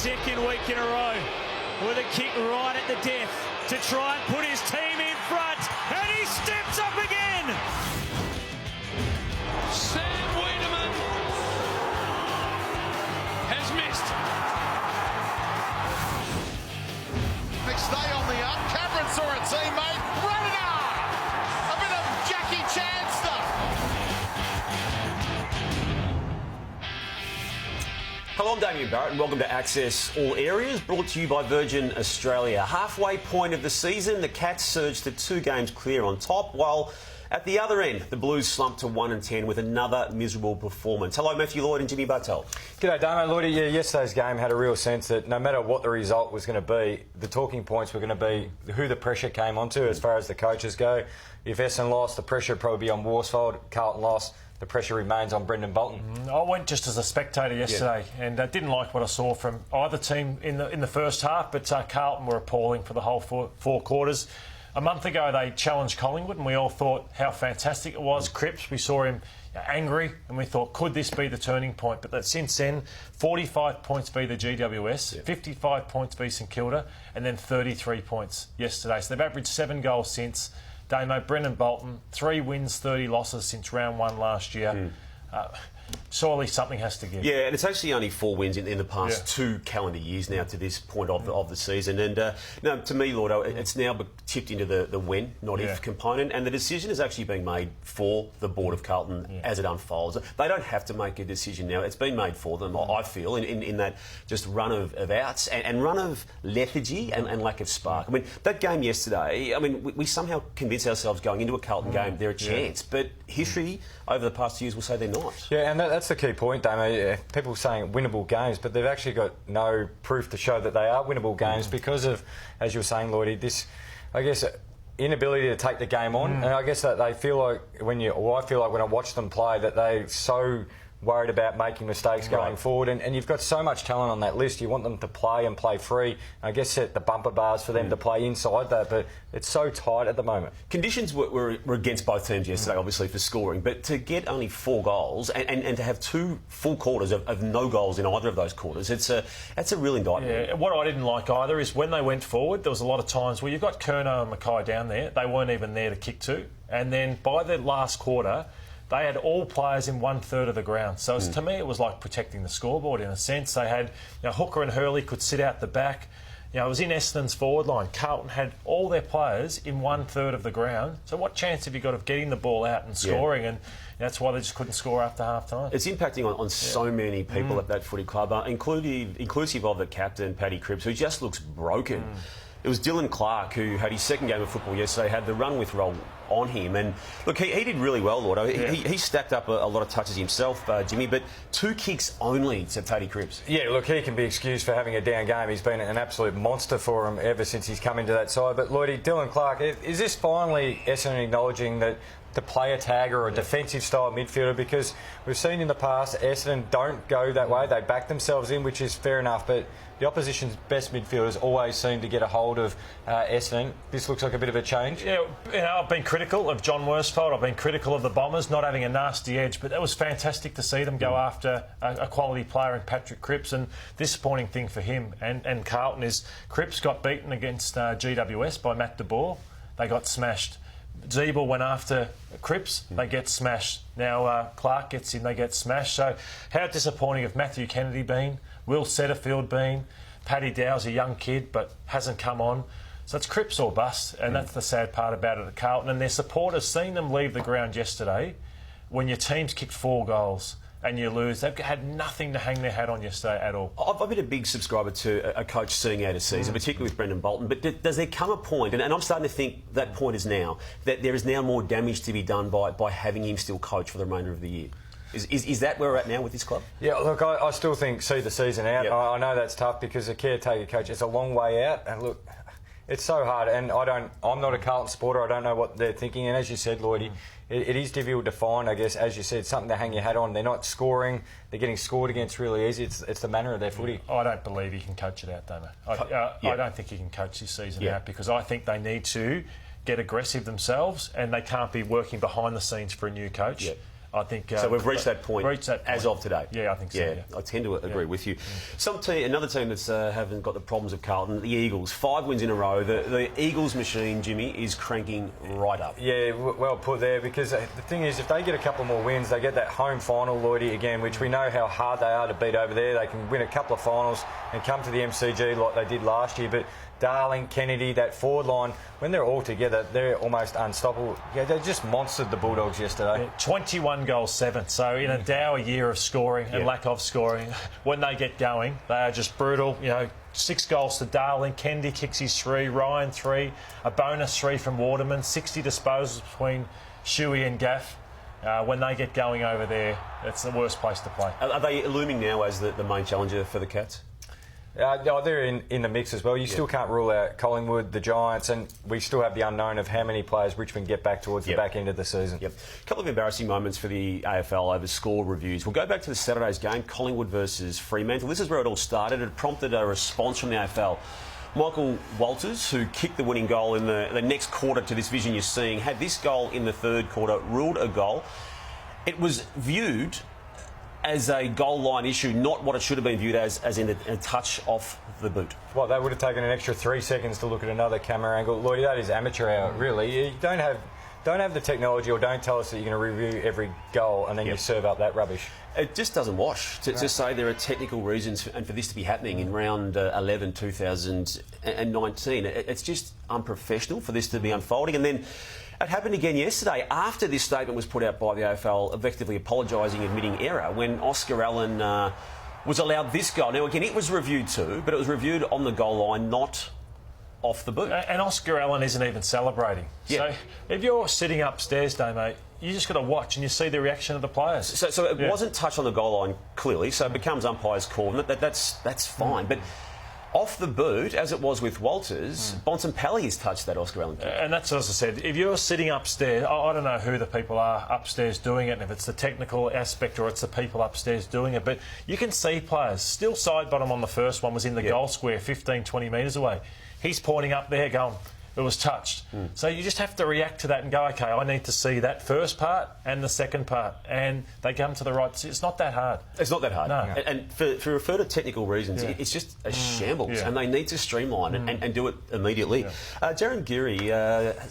second week in a row with a kick right at the death to try and put his team in front, and he steps up again. Sam Wiedemann has missed. McStay on the up. Cameron saw a teammate. Run it on! A bit of Jackie Chan stuff. Hello, I'm Damien Barrett and welcome to Access All Areas, brought to you by Virgin Australia. Halfway point of the season, the Cats surged to 2 games clear on top, while at the other end, the Blues slumped to 1-10 with another miserable performance. Hello, Matthew Lloyd and Jimmy Bartell. G'day, Damo. Lloydie, yeah, yesterday's game had a real sense that no matter what the result was going to be, the talking points were going to be who the pressure came onto as far as the coaches go. If Essendon lost, the pressure would probably be on Worsfold. Carlton lost, the pressure remains on Brendan Bolton. I went just as a spectator yesterday and didn't like what I saw from either team in the first half, but Carlton were appalling for the whole four quarters. A month ago, they challenged Collingwood, and we all thought how fantastic it was. Cripps, we saw him angry, and we thought, could this be the turning point? But since then, 45 points v the GWS, 55 points v St Kilda, and then 33 points yesterday. So they've averaged 7 goals since. Damo, Brendan Bolton, 3 wins, 30 losses since round 1 last year. Surely something has to give. Yeah, and it's actually only 4 wins in the past 2 calendar years now to this point of the season. And no, to me, Lord, it's now tipped into the when, not if component. And the decision is actually being made for the board of Carlton as it unfolds. They don't have to make a decision now. It's been made for them, I feel, in that just run of outs and run of lethargy and lack of spark. I mean, that game yesterday, I mean, we somehow convinced ourselves going into a Carlton game they're a chance. But history over the past years will say they're not. Yeah, and that's the key point, Damo. People saying winnable games, but they've actually got no proof to show that they are winnable games because of, as you were saying, Lloydie, this, I guess, inability to take the game on. And I guess that they feel like I feel like when I watch them play that they're so worried about making mistakes going forward, and you've got so much talent on that list. You want them to play and play free. I guess set the bumper bars for them to play inside that, but it's so tight at the moment. Conditions were against both teams yesterday, obviously, for scoring, but to get only 4 goals and to have 2 full quarters of no goals in either of those quarters, that's a real indictment. Yeah, what I didn't like either is when they went forward, there was a lot of times where you've got Curnow and Mackay down there, they weren't even there to kick to, and then by the last quarter, they had all players in 1/3 of the ground. So to me, it was like protecting the scoreboard in a sense. They had Hooker and Hurley could sit out the back. It was in Essendon's forward line. Carlton had all their players in 1/3 of the ground. So what chance have you got of getting the ball out and scoring? And that's why they just couldn't score after half time. It's impacting on so many people at that footy club, inclusive of the captain, Paddy Cripps, who just looks broken. It was Dylan Clark who had his second game of football yesterday, had the run with roll on him. And look, he did really well, Lord. He stacked up a lot of touches himself, Jimmy, but 2 kicks only to Paddy Cripps. Yeah, look, he can be excused for having a down game. He's been an absolute monster for him ever since he's come into that side. But, Lloydie, Dylan Clark, is this finally Essendon acknowledging that to play a tagger or a defensive style midfielder? Because we've seen in the past Essendon don't go that way. They back themselves in, which is fair enough, but the opposition's best midfielders always seem to get a hold of Essendon. This looks like a bit of a change. Yeah, I've been critical of John Worsfold. I've been critical of the Bombers not having a nasty edge, but that was fantastic to see them go after a quality player in Patrick Cripps. And disappointing thing for him and Carlton is Cripps got beaten against GWS by Matt de Boer. They got smashed. Zeeble went after Cripps, they get smashed. Now Clark gets in, they get smashed. So how disappointing have Matthew Kennedy been, Will Setterfield been, Paddy Dow's a young kid but hasn't come on. So it's Cripps or bust, and that's the sad part about it at Carlton. And their supporters, seeing them leave the ground yesterday, when your team's kicked 4 goals and you lose, they've had nothing to hang their hat on yesterday at all. I've been a big subscriber to a coach seeing out a season, particularly with Brendan Bolton, but does there come a point, and I'm starting to think that point is now, that there is now more damage to be done by having him still coach for the remainder of the year? Is that where we're at now with this club? Yeah, look, I still think see the season out. I know that's tough because a caretaker coach, it's a long way out, and look, it's so hard, and I'm not a Carlton supporter. I don't know what they're thinking, and as you said, Lloydie, it is difficult to find. I guess, as you said, something to hang your hat on. They're not scoring; they're getting scored against really easy. It's the manner of their footy. I don't believe he can coach it out, Damo. I don't think he can coach this season out because I think they need to get aggressive themselves, and they can't be working behind the scenes for a new coach. I think. So we've reached that point as of today. Yeah, I think so. Yeah. I tend to agree with you. Another team that's haven't got the problems of Carlton, the Eagles. 5 wins in a row. The Eagles machine, Jimmy, is cranking right up. Yeah, well put there, because the thing is, if they get a couple more wins, they get that home final, Lloydie, again, which we know how hard they are to beat over there. They can win a couple of finals and come to the MCG like they did last year. But Darling, Kennedy, that forward line, when they're all together, they're almost unstoppable. Yeah, they just monstered the Bulldogs yesterday. Yeah, 21 goals, 7. So in a dour year of scoring and lack of scoring, when they get going, they are just brutal. 6 goals to Darling, Kennedy kicks his 3, Ryan 3, a bonus 3 from Waterman, 60 disposals between Shuey and Gaff. When they get going over there, it's the worst place to play. Are they looming now as the main challenger for the Cats? They're in the mix as well. You still can't rule out Collingwood, the Giants, and we still have the unknown of how many players Richmond get back towards the back end of the season. A couple of embarrassing moments for the AFL over score reviews. We'll go back to the Saturday's game, Collingwood versus Fremantle. This is where it all started. It prompted a response from the AFL. Michael Walters, who kicked the winning goal in the next quarter to this vision you're seeing, had this goal in the third quarter, ruled a goal. It was viewed as a goal line issue, not what it should have been viewed as in a touch off the boot. Well, they would have taken an extra 3 seconds to look at another camera angle. Lloyd, that is amateur hour, really. You don't have the technology, or don't tell us that you're going to review every goal and then you serve up that rubbish. It just doesn't wash to say there are technical reasons and for this to be happening in round 11, 2019. It's just unprofessional for this to be unfolding. And then it happened again yesterday after this statement was put out by the AFL, effectively apologising, admitting error, when Oscar Allen was allowed this goal. Now, again, it was reviewed too, but it was reviewed on the goal line, not off the boot. And Oscar Allen isn't even celebrating. So if you're sitting upstairs, mate, you just got to watch and you see the reaction of the players. So it wasn't touched on the goal line, clearly, so it becomes umpire's call. That's fine. But off the boot, as it was with Walters, Bontempelli has touched that Oscar Allen kick. And that's as I said, if you're sitting upstairs, I don't know who the people are upstairs doing it, and if it's the technical aspect or it's the people upstairs doing it, but you can see players, still side bottom on the first one, was in the goal square 15, 20 metres away. He's pointing up there going, it was touched. So you just have to react to that and go, OK, I need to see that first part and the second part. And they come to the right... It's not that hard. It's not that hard. No. And for refer to technical reasons, it's just a shambles. And they need to streamline and do it immediately. Jaron Geary,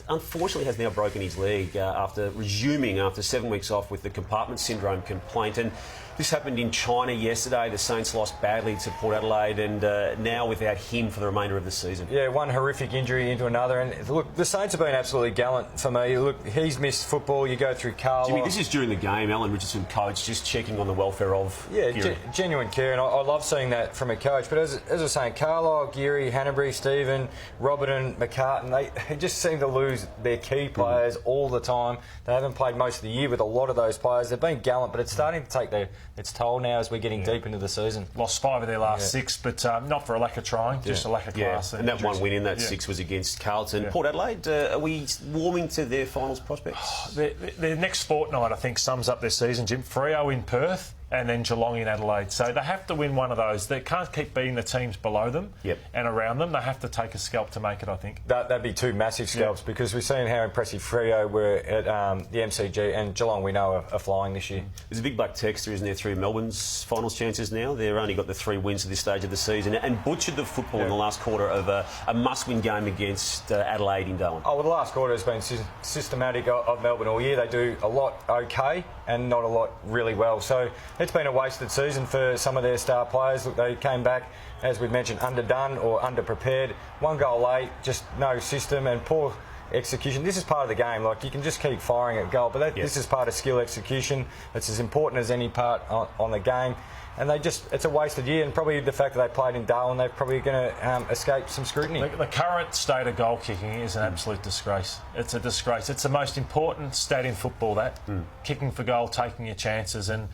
unfortunately, has now broken his leg after 7 weeks off with the compartment syndrome complaint. And this happened in China yesterday. The Saints lost badly to Port Adelaide, and now without him for the remainder of the season. Yeah, one horrific injury into another. And look, the Saints have been absolutely gallant for me. Look, he's missed football. You go through Carl. Jimmy, this is during the game. Alan Richardson, coach, just checking on the welfare of Geary. Genuine care, and I love seeing that from a coach. But as I was saying, Carlisle, Geary, Hanbury, Stephen, Robertson, McCartan, they just seem to lose their key players all the time. They haven't played most of the year with a lot of those players. They've been gallant, but it's starting to take its toll now as we're getting deep into the season. Lost 5 of their last 6, but not for a lack of trying, just a lack of class. And that one win in that 6 was against Carlton. Port Adelaide, are we warming to their finals prospects? Their next fortnight, I think, sums up their season, Jim. Freo in Perth and then Geelong in Adelaide. So they have to win one of those. They can't keep beating the teams below them and around them. They have to take a scalp to make it, I think. That'd be 2 massive scalps because we've seen how impressive Freo were at the MCG, and Geelong, we know, are flying this year. There's a big buck texter, isn't there, through Melbourne's finals chances now. They've only got the 3 wins at this stage of the season and butchered the football in the last quarter of a must-win game against Adelaide in Darwin. Oh, well, the last quarter has been systematic of Melbourne all year. They do a lot OK and not a lot really well. So it's been a wasted season for some of their star players. Look, they came back, as we mentioned, underdone or underprepared. 1 goal late, just no system and poor execution. This is part of the game. Like, you can just keep firing at goal, but this is part of skill execution. It's as important as any part on the game. And it's a wasted year, and probably the fact that they played in Darwin, they're probably going to escape some scrutiny. The current state of goal kicking is an absolute disgrace. It's a disgrace. It's the most important stat in football, that. Kicking for goal, taking your chances, and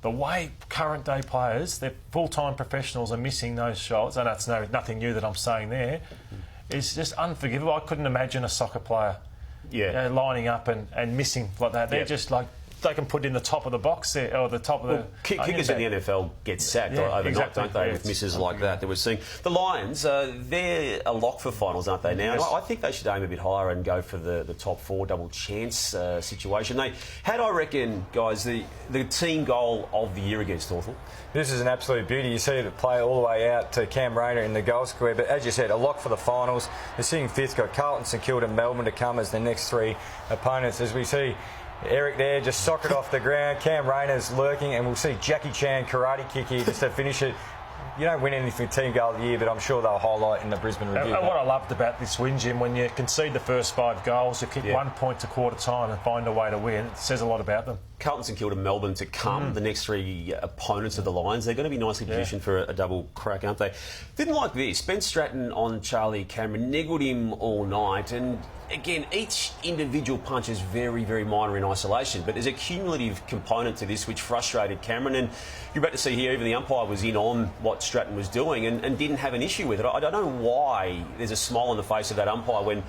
the way current day players, they're full-time professionals, are missing those shots, and that's nothing new that I'm saying there, is just unforgivable. I couldn't imagine a soccer player lining up and missing like that. They're just like they can put in the top of the box there, or the top of the... Kickers in the NFL get sacked overnight, exactly. don't they, with misses like that we're seeing. The Lions, they're a lock for finals, aren't they, now? Yes. I think they should aim a bit higher and go for the top 4 double chance situation. They had, I reckon, guys, the team goal of the year against Hawthorn. This is an absolute beauty. You see it play all the way out to Cam Rayner in the goal square. But as you said, a lock for the finals. They're sitting 5th, got Carlton, St Kilda, Melbourne to come as the next 3 opponents. As we see Eric there just sock it off the ground. Cam Rayner's lurking, and we'll see Jackie Chan karate kick here just to finish it. You don't win anything for team goal of the year, but I'm sure they'll highlight in the Brisbane review. And what I loved about this win, Jim, when you concede the first 5 goals, you kick 1 point to quarter time and find a way to win, it says a lot about them. Carlton, St Kilda, Melbourne to come, the next 3 opponents of the Lions. They're going to be nicely positioned for a double crack, aren't they? Didn't like this. Ben Stratton on Charlie Cameron, niggled him all night, and again, each individual punch is very, very minor in isolation, but there's a cumulative component to this which frustrated Cameron, and you're about to see here even the umpire was in on what Stratton was doing and didn't have an issue with it. I don't know why there's a smile on the face of that umpire when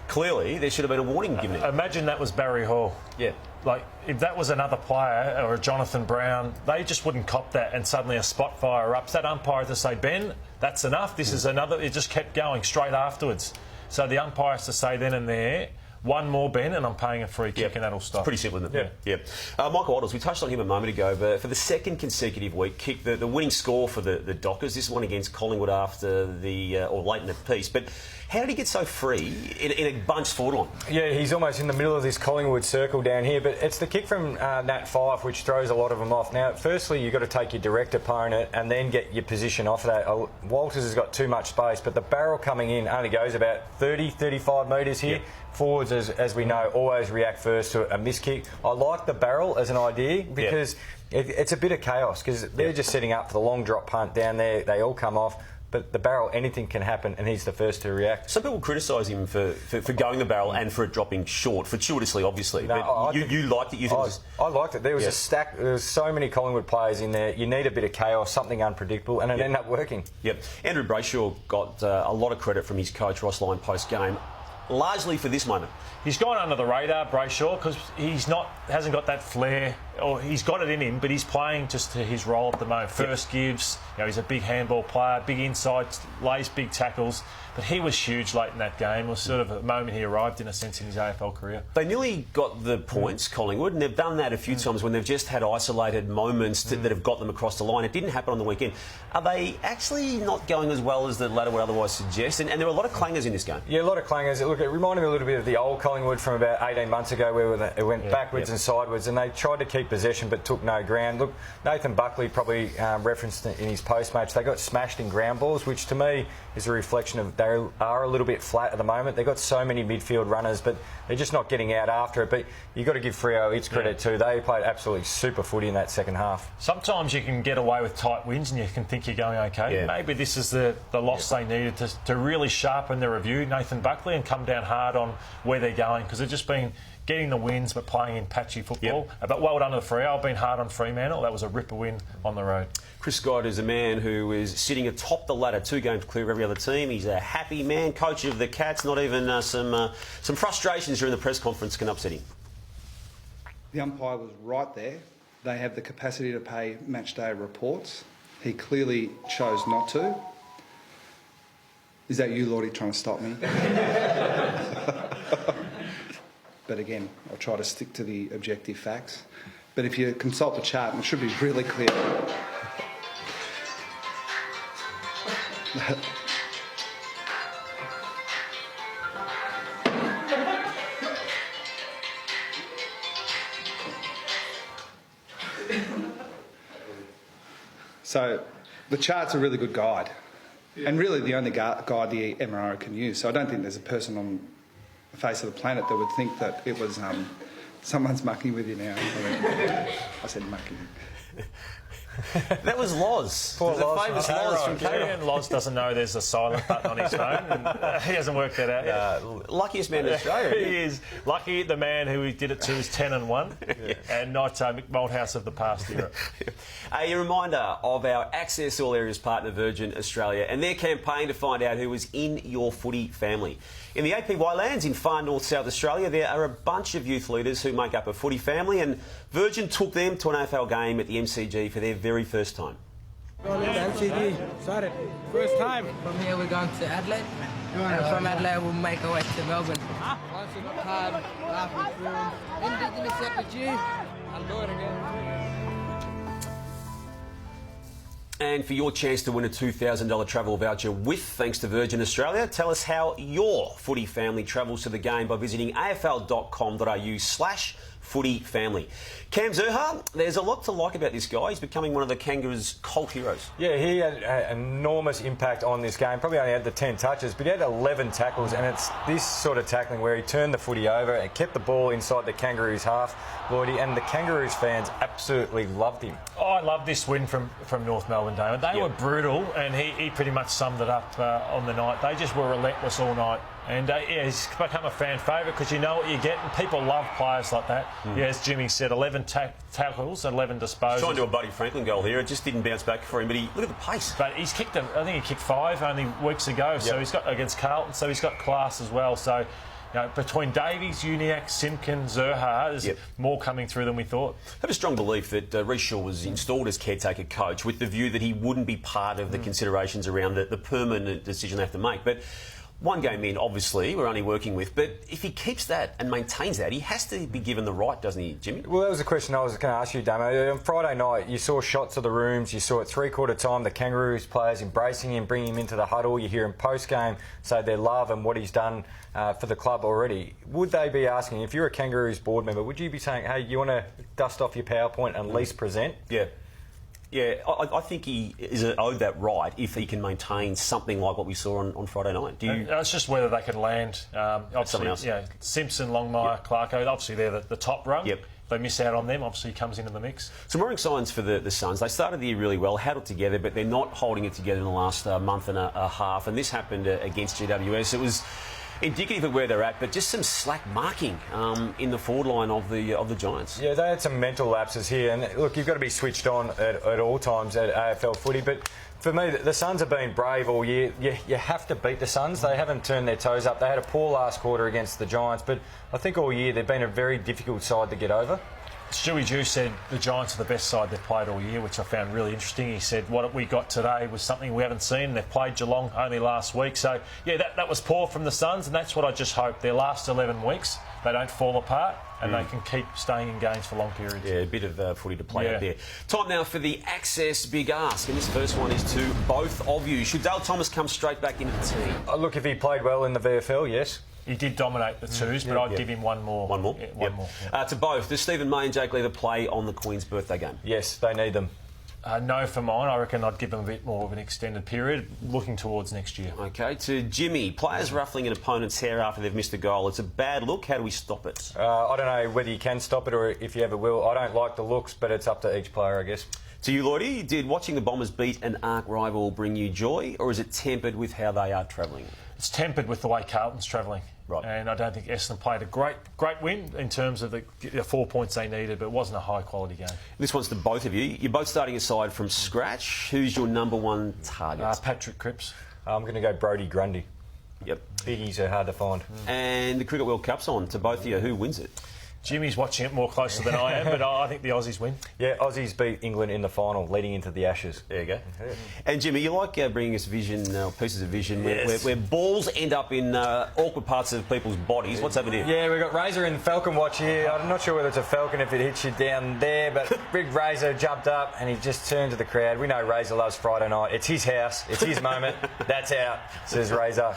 clearly there should have been a warning given him. Imagine that was Barry Hall. Yeah. Like, if that was another player or a Jonathan Brown, they just wouldn't cop that, and suddenly a spot fire erupts. That umpire to say, Ben, that's enough, this is another... It just kept going straight afterwards. So the umpire has to say then and there, 1 more, Ben, and I'm paying a free kick, and that'll stop. It's pretty simple, isn't it? Yeah. Michael Waddles, we touched on him a moment ago, but for the 2nd consecutive week, kicked the winning score for the Dockers. This one against Collingwood after or late in the piece. But how did he get so free in a bunch forward line? Yeah, he's almost in the middle of this Collingwood circle down here, but it's the kick from Nat Fyfe which throws a lot of them off. Now, firstly, you've got to take your direct opponent and then get your position off of that. Walters has got too much space, but the barrel coming in only goes about 30, 35 metres here. Yep. Forwards, as we know, always react first to a missed kick. I like the barrel as an idea because it's a bit of chaos because they're just setting up for the long drop punt down there. They all come off. But the barrel, anything can happen, and he's the first to react. Some people criticise him for going the barrel and for it dropping short, fortuitously, obviously. No, but you liked it? I liked it. There was a stack. There was so many Collingwood players in there. You need a bit of chaos, something unpredictable, and it ended up working. Yep. Andrew Brayshaw got a lot of credit from his coach, Ross Lyon, post-game, largely for this moment. He's gone under the radar, Brayshaw, because hasn't got that flair, or he's got it in him, but he's playing just to his role at the moment. First gives, he's a big handball player, big insides, lays big tackles, but he was huge late in that game. It was sort of a moment he arrived, in a sense, in his AFL career. They nearly got the points, Collingwood, and they've done that a few times when they've just had isolated moments that have got them across the line. It didn't happen on the weekend. Are they actually not going as well as the ladder would otherwise suggest? And there were a lot of clangers in this game. Yeah, a lot of clangers. Look, it reminded me a little bit of the old Collingwood from about 18 months ago where it went backwards and sideways, and they tried to keep possession but took no ground. Look, Nathan Buckley probably referenced it in his post-match. They got smashed in ground balls, which to me is a reflection of they are a little bit flat at the moment. They've got so many midfield runners, but they're just not getting out after it. But you've got to give Freo its credit too. They played absolutely super footy in that second half. Sometimes you can get away with tight wins and you can think you're going okay. Yeah. Maybe this is the loss they needed to really sharpen their review, Nathan Buckley, and come down hard on where they're going, because they've just been getting the wins but playing in patchy football. But well done to the Freo. I've been hard on Fremantle. That was a ripper win on the road. Chris Scott is a man who is sitting atop the ladder, 2 games clear of every other team. He's a happy man, coach of the Cats. Not even some frustrations during the press conference can upset him. The umpire was right there. They have the capacity to pay match day reports. He clearly chose not to. Is that you, Lordy, trying to stop me? But again, I'll try to stick to the objective facts. But if you consult the chart, it should be really clear. So the chart's a really good guide, and really the only guide the MRO can use. So I don't think there's a person on the face of the planet that would think that it was someone's mucking with you now. I said mucking. That was Loz. Poor the Loz. famous Loz from Canada. And Loz doesn't know there's a silent button on his phone, and he hasn't worked that out yet. Luckiest man in Australia. He is lucky. The man who he did it to is 10-1, and not Mick Malthouse of the past era. A reminder of our Access All Areas partner, Virgin Australia, and their campaign to find out who is in your footy family. In the APY lands in far north South Australia, there are a bunch of youth leaders who make up a footy family, and Virgin took them to an AFL game at the MCG for their very first time. MCG, started. First time. From here we're going to Adelaide. And from Adelaide we'll make our way to Melbourne. Once in the pub, laughing through. Indigenous effigy. I'll do it again. And for your chance to win a $2,000 travel voucher with thanks to Virgin Australia, tell us how your footy family travels to the game by visiting afl.com.au/footyfamily. Cam Zurhaar, there's a lot to like about this guy. He's becoming one of the Kangaroos' cult heroes. Yeah, he had an enormous impact on this game. Probably only had the 10 touches, but he had 11 tackles, and it's this sort of tackling where he turned the footy over and kept the ball inside the Kangaroos' half, Lloydie, and the Kangaroos fans absolutely loved him. Oh, I love this win from North Melbourne, Damon. They were brutal, and he pretty much summed it up on the night. They just were relentless all night. And he's become a fan favourite because you know what you get, and people love players like that. Yeah, as Jimmy said, 11 tackles, 11 disposals. Trying to do a Buddy Franklin goal here. It just didn't bounce back for him, but look at the pace. But he's kicked I think he kicked 5 only weeks ago, so he's got against Carlton, so he's got class as well. So, you know, between Davies, Uniacke, Simpkins, Zurhaar, there's more coming through than we thought. I have a strong belief that Rhys Shaw was installed as caretaker coach with the view that he wouldn't be part of the considerations around the permanent decision they have to make. But one game in, obviously, we're only working with, but if he keeps that and maintains that, he has to be given the right, doesn't he, Jimmy? Well, that was a question I was going to ask you, Damo. On Friday night, you saw shots of the rooms, you saw at three-quarter time the Kangaroos players embracing him, bringing him into the huddle. You hear him post-game say their love and what he's done for the club already. Would they be asking, if you're a Kangaroos board member, would you be saying, hey, you want to dust off your PowerPoint and at least present? Yeah. Yeah, I think he is owed that right if he can maintain something like what we saw on Friday night. It's just whether they can land. Someone else. Yeah, Simpson, Longmire, Clarko, obviously they're the top rung. Yep. They miss out on them, obviously he comes into the mix. Some worrying signs for the Suns. They started the year really well, had it together, but they're not holding it together in the last month and a half, and this happened against GWS. It was indicative of where they're at, but just some slack marking in the forward line of the Giants. Yeah, they had some mental lapses here, and look, you've got to be switched on at all times at AFL footy, but for me, the Suns have been brave all year. You have to beat the Suns. They haven't turned their toes up. They had a poor last quarter against the Giants, but I think all year they've been a very difficult side to get over. Stewie Dew said the Giants are the best side they've played all year, which I found really interesting. He said what we got today was something we haven't seen. They've played Geelong only last week. So, yeah, that was poor from the Suns, and that's what I just hope. Their last 11 weeks, they don't fall apart and they can keep staying in games for long periods. Yeah, a bit of footy to play out there. Time now for the Access Big Ask, and this first one is to both of you. Should Dale Thomas come straight back into the team? Look, if he played well in the VFL, yes. He did dominate the twos, but I'd give him one more. One more? Yeah, one more. To both, does Stephen May and Jake Lever play on the Queen's birthday game? Yes, they need them. No for mine. I reckon I'd give them a bit more of an extended period, looking towards next year. OK, to Jimmy, players ruffling an opponent's hair after they've missed a goal. It's a bad look. How do we stop it? I don't know whether you can stop it or if you ever will. I don't like the looks, but it's up to each player, I guess. To you, Lloydie, did watching the Bombers beat an arch rival bring you joy, or is it tempered with how they are travelling? It's tempered with the way Carlton's travelling. Right. And I don't think Essendon played a great win in terms of the 4 points they needed, but it wasn't a high-quality game. This one's to both of you. You're both starting aside from scratch. Who's your number one target? Patrick Cripps. I'm going to go Brodie Grundy. Yep. Biggies are hard to find. And the Cricket World Cup's on. To both of you, who wins it? Jimmy's watching it more closer than I am, but I think the Aussies win. Yeah, Aussies beat England in the final, leading into the Ashes. There you go. Yeah. And Jimmy, you like bringing us pieces of vision where balls end up in awkward parts of people's bodies. What's happening here? Yeah, we've got Razor in Falcon watch here. I'm not sure whether it's a Falcon if it hits you down there, but big Razor jumped up and he just turned to the crowd. We know Razor loves Friday night. It's his house. It's his moment. That's out, says Razor.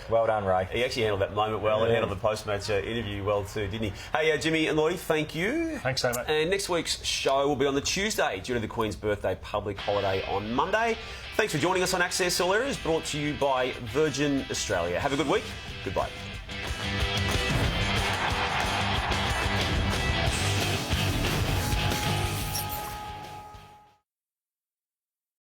Well done, Ray. He actually handled that moment well and handled the post-match interview well too, didn't he? Hey, Jimmy and Lloydie, thank you. Thanks so much. And next week's show will be on the Tuesday due to the Queen's birthday public holiday on Monday. Thanks for joining us on Access All Areas, brought to you by Virgin Australia. Have a good week. Goodbye.